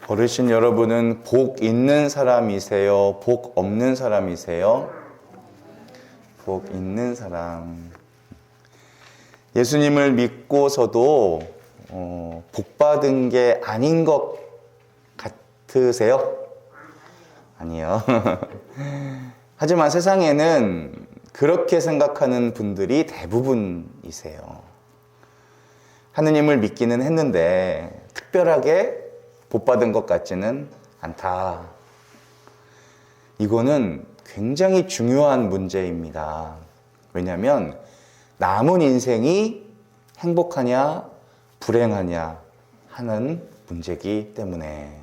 어르신 여러분은 복 있는 사람이세요? 복 없는 사람이세요? 복 있는 사람. 예수님을 믿고서도 복 받은 게 아닌 것 같으세요? 아니요. 하지만 세상에는 그렇게 생각하는 분들이 대부분이세요. 하느님을 믿기는 했는데 특별하게 복 받은 것 같지는 않다. 이거는 굉장히 중요한 문제입니다. 왜냐하면 남은 인생이 행복하냐 불행하냐 하는 문제이기 때문에.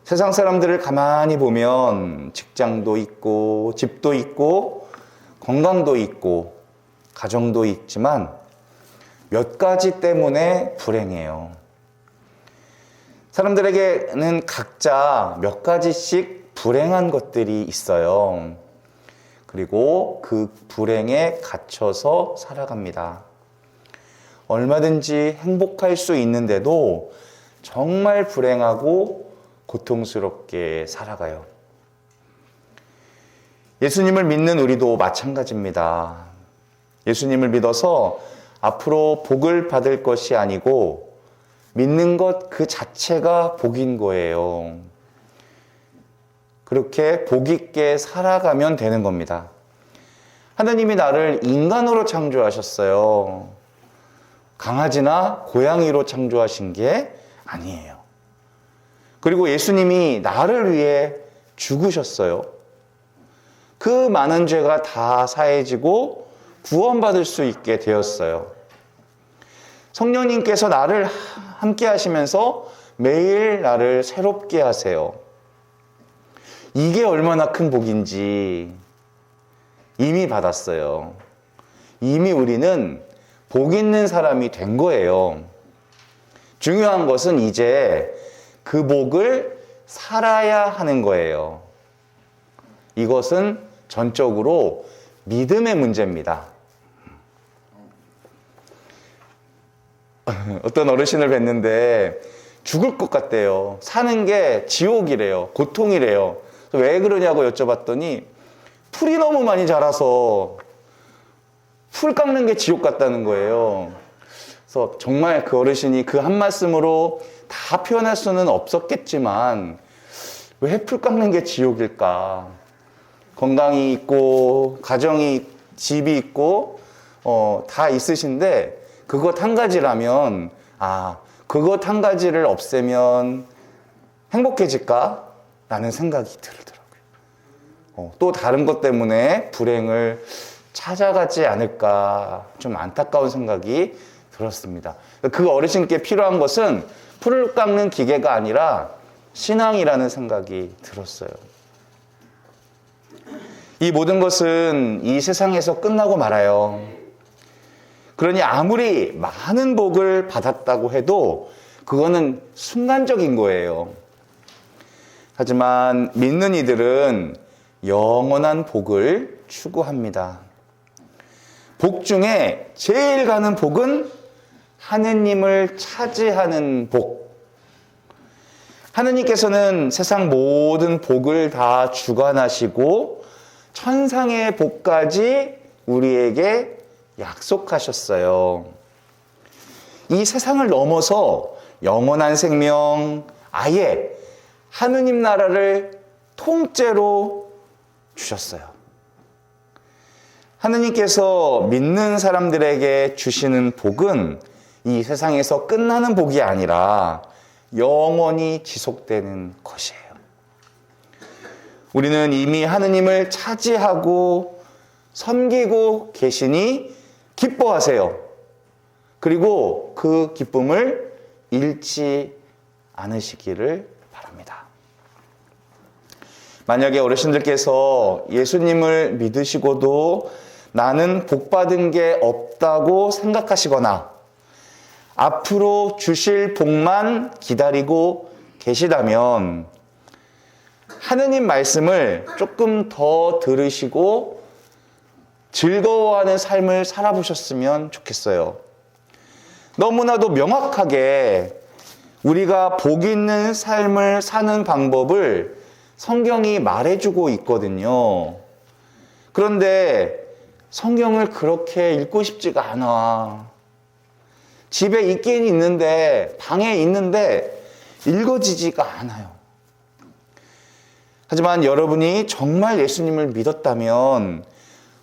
세상 사람들을 가만히 보면 직장도 있고 집도 있고 건강도 있고 가정도 있지만 몇 가지 때문에 불행해요. 사람들에게는 각자 몇 가지씩 불행한 것들이 있어요. 그리고 그 불행에 갇혀서 살아갑니다. 얼마든지 행복할 수 있는데도 정말 불행하고 고통스럽게 살아가요. 예수님을 믿는 우리도 마찬가지입니다. 예수님을 믿어서 앞으로 복을 받을 것이 아니고 믿는 것 그 자체가 복인 거예요. 그렇게 복 있게 살아가면 되는 겁니다. 하나님이 나를 인간으로 창조하셨어요. 강아지나 고양이로 창조하신 게 아니에요. 그리고 예수님이 나를 위해 죽으셨어요. 그 많은 죄가 다 사해지고 구원받을 수 있게 되었어요. 성령님께서 나를 함께 하시면서 매일 나를 새롭게 하세요. 이게 얼마나 큰 복인지 이미 받았어요. 이미 우리는 복 있는 사람이 된 거예요. 중요한 것은 이제 그 복을 살아야 하는 거예요. 이것은 전적으로 믿음의 문제입니다. 어떤 어르신을 뵀는데 죽을 것 같대요. 사는 게 지옥이래요. 고통이래요. 왜 그러냐고 여쭤봤더니 풀이 너무 많이 자라서 풀 깎는 게 지옥 같다는 거예요. 그래서 정말 그 어르신이 그 한 말씀으로 다 표현할 수는 없었겠지만 왜 풀 깎는 게 지옥일까? 건강이 있고 가정이 집이 있고 다 있으신데 그것 한 가지라면 그것 한 가지를 없애면 행복해질까? 라는 생각이 들더라고요. 또 다른 것 때문에 불행을 찾아가지 않을까 좀 안타까운 생각이 들었습니다. 그 어르신께 필요한 것은 풀을 깎는 기계가 아니라 신앙이라는 생각이 들었어요. 이 모든 것은 이 세상에서 끝나고 말아요. 그러니 아무리 많은 복을 받았다고 해도 그거는 순간적인 거예요. 하지만 믿는 이들은 영원한 복을 추구합니다. 복 중에 제일 가는 복은 하느님을 차지하는 복. 하느님께서는 세상 모든 복을 다 주관하시고 천상의 복까지 우리에게 약속하셨어요. 이 세상을 넘어서 영원한 생명, 아예 하느님 나라를 통째로 주셨어요. 하느님께서 믿는 사람들에게 주시는 복은 이 세상에서 끝나는 복이 아니라 영원히 지속되는 것이에요. 우리는 이미 하느님을 차지하고 섬기고 계시니 기뻐하세요. 그리고 그 기쁨을 잃지 않으시기를 바랍니다. 만약에 어르신들께서 예수님을 믿으시고도 나는 복받은 게 없다고 생각하시거나 앞으로 주실 복만 기다리고 계시다면 하느님 말씀을 조금 더 들으시고 즐거워하는 삶을 살아보셨으면 좋겠어요. 너무나도 명확하게 우리가 복 있는 삶을 사는 방법을 성경이 말해주고 있거든요. 그런데 성경을 그렇게 읽고 싶지가 않아. 집에 있긴 있는데, 방에 있는데 읽어지지가 않아요. 하지만 여러분이 정말 예수님을 믿었다면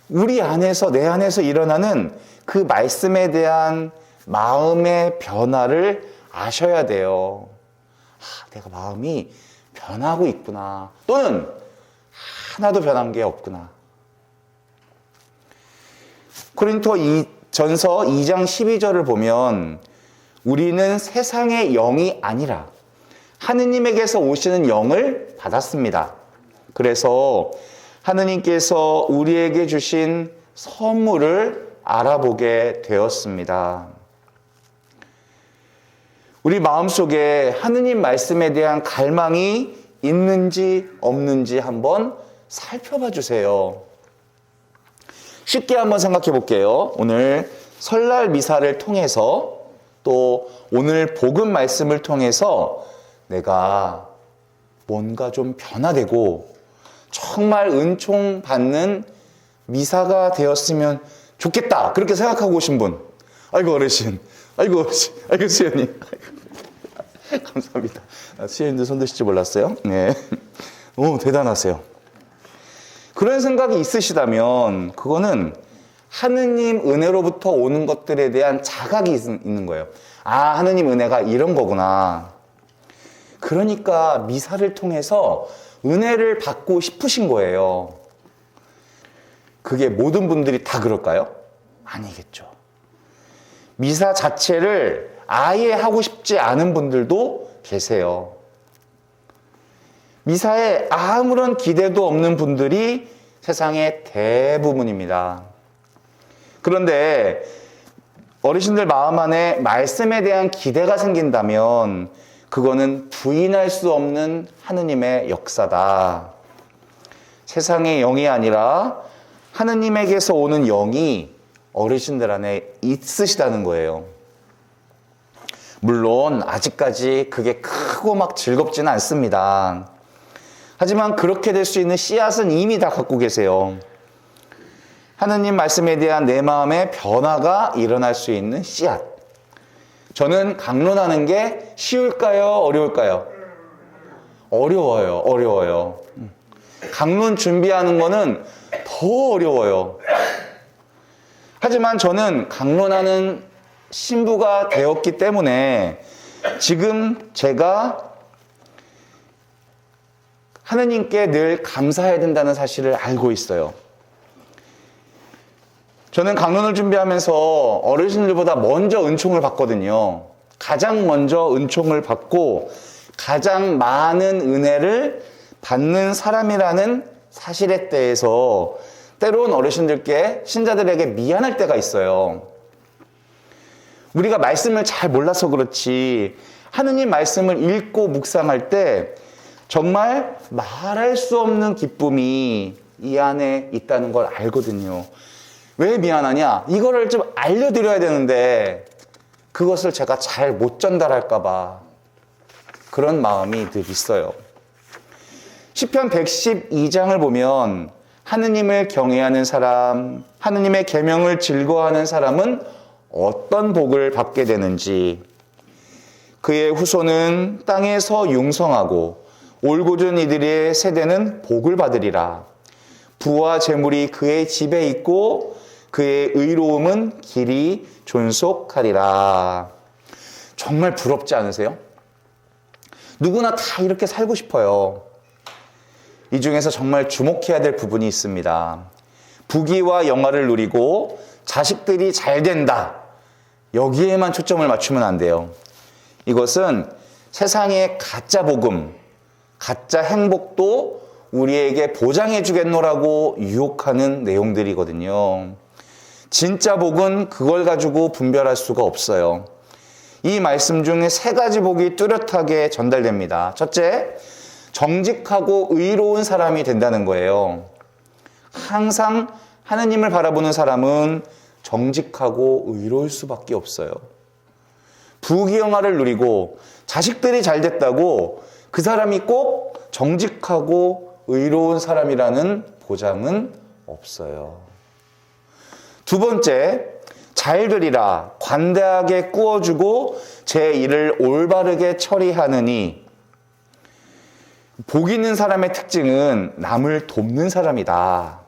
우리 안에서, 내 안에서 일어나는 그 말씀에 대한 마음의 변화를 아셔야 돼요. 내가 마음이 변하고 있구나. 또는 하나도 변한 게 없구나. 고린도 전서 2장 12절을 보면 우리는 세상의 영이 아니라 하느님에게서 오시는 영을 받았습니다. 그래서 하느님께서 우리에게 주신 선물을 알아보게 되었습니다. 우리 마음속에 하느님 말씀에 대한 갈망이 있는지 없는지 한번 살펴봐 주세요. 쉽게 한번 생각해 볼게요. 오늘 설날 미사를 통해서 또 오늘 복음 말씀을 통해서 내가 뭔가 좀 변화되고 정말 은총 받는 미사가 되었으면 좋겠다. 그렇게 생각하고 오신 분. 아이고 어르신. 아이고 어르신. 아이고 수연님. 감사합니다. 수연님도 손 드실 줄 몰랐어요? 네. 오, 대단하세요. 그런 생각이 있으시다면 그거는 하느님 은혜로부터 오는 것들에 대한 자각이 있는 거예요. 하느님 은혜가 이런 거구나. 그러니까 미사를 통해서 은혜를 받고 싶으신 거예요. 그게 모든 분들이 다 그럴까요? 아니겠죠. 미사 자체를 아예 하고 싶지 않은 분들도 계세요. 미사에 아무런 기대도 없는 분들이 세상의 대부분입니다. 그런데 어르신들 마음 안에 말씀에 대한 기대가 생긴다면 그거는 부인할 수 없는 하느님의 역사다. 세상의 영이 아니라 하느님에게서 오는 영이 어르신들 안에 있으시다는 거예요. 물론 아직까지 그게 크고 막 즐겁지는 않습니다. 하지만 그렇게 될 수 있는 씨앗은 이미 다 갖고 계세요. 하느님 말씀에 대한 내 마음의 변화가 일어날 수 있는 씨앗. 저는 강론하는 게 쉬울까요? 어려울까요? 어려워요. 강론 준비하는 거는 더 어려워요. 하지만 저는 강론하는 신부가 되었기 때문에 지금 제가 하느님께 늘 감사해야 된다는 사실을 알고 있어요. 저는 강론을 준비하면서 어르신들보다 먼저 은총을 받거든요. 가장 먼저 은총을 받고 가장 많은 은혜를 받는 사람이라는 사실에 대해서 때로는 어르신들께, 신자들에게 미안할 때가 있어요. 우리가 말씀을 잘 몰라서 그렇지 하느님 말씀을 읽고 묵상할 때 정말 말할 수 없는 기쁨이 이 안에 있다는 걸 알거든요. 왜 미안하냐? 이거를 좀 알려드려야 되는데 그것을 제가 잘 못 전달할까 봐 그런 마음이 늘 있어요. 시편 112장을 보면 하느님을 경외하는 사람, 하느님의 계명을 즐거워하는 사람은 어떤 복을 받게 되는지, 그의 후손은 땅에서 융성하고 올곧은 이들의 세대는 복을 받으리라. 부와 재물이 그의 집에 있고 그의 의로움은 길이 존속하리라. 정말 부럽지 않으세요? 누구나 다 이렇게 살고 싶어요. 이 중에서 정말 주목해야 될 부분이 있습니다. 부귀와 영화를 누리고 자식들이 잘 된다. 여기에만 초점을 맞추면 안 돼요. 이것은 세상의 가짜 복음, 가짜 행복도 우리에게 보장해 주겠노라고 유혹하는 내용들이거든요. 진짜 복은 그걸 가지고 분별할 수가 없어요. 이 말씀 중에 세 가지 복이 뚜렷하게 전달됩니다. 첫째, 정직하고 의로운 사람이 된다는 거예요. 항상 하느님을 바라보는 사람은 정직하고 의로울 수밖에 없어요. 부귀영화를 누리고 자식들이 잘 됐다고 그 사람이 꼭 정직하고 의로운 사람이라는 보장은 없어요. 두 번째, 잘 되리라 관대하게 꾸어주고 제 일을 올바르게 처리하느니. 복 있는 사람의 특징은 남을 돕는 사람이다.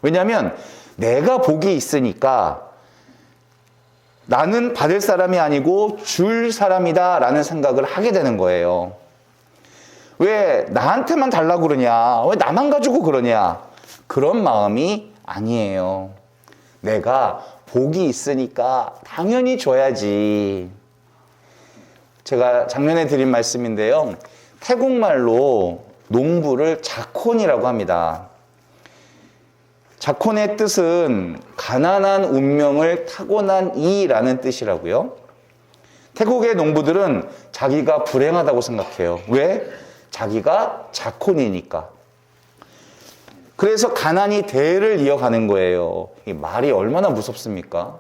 왜냐하면 내가 복이 있으니까 나는 받을 사람이 아니고 줄 사람이다 라는 생각을 하게 되는 거예요. 왜 나한테만 달라고 그러냐? 왜 나만 가지고 그러냐? 그런 마음이 아니에요. 내가 복이 있으니까 당연히 줘야지. 제가 작년에 드린 말씀인데요. 태국말로 농부를 자콘이라고 합니다. 자콘의 뜻은 가난한 운명을 타고난 이라는 뜻이라고요. 태국의 농부들은 자기가 불행하다고 생각해요. 왜? 자기가 자콘이니까. 그래서 가난이 대를 이어가는 거예요. 이 말이 얼마나 무섭습니까?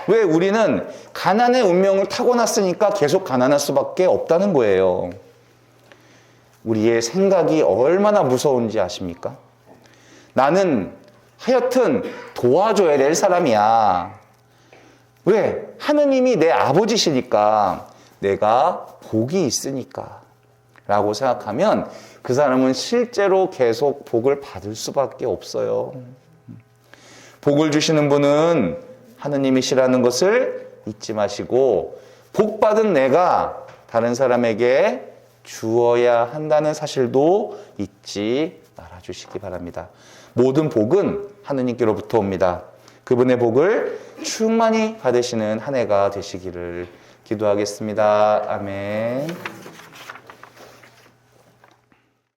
왜? 우리는 가난의 운명을 타고났으니까 계속 가난할 수밖에 없다는 거예요. 우리의 생각이 얼마나 무서운지 아십니까? 나는 하여튼 도와줘야 될 사람이야. 왜? 하느님이 내 아버지시니까, 내가 복이 있으니까 라고 생각하면 그 사람은 실제로 계속 복을 받을 수밖에 없어요. 복을 주시는 분은 하느님이시라는 것을 잊지 마시고 복 받은 내가 다른 사람에게 주어야 한다는 사실도 잊지 말아주시기 바랍니다. 모든 복은 하느님께로부터 옵니다. 그분의 복을 충만히 받으시는 한 해가 되시기를 기도하겠습니다. 아멘.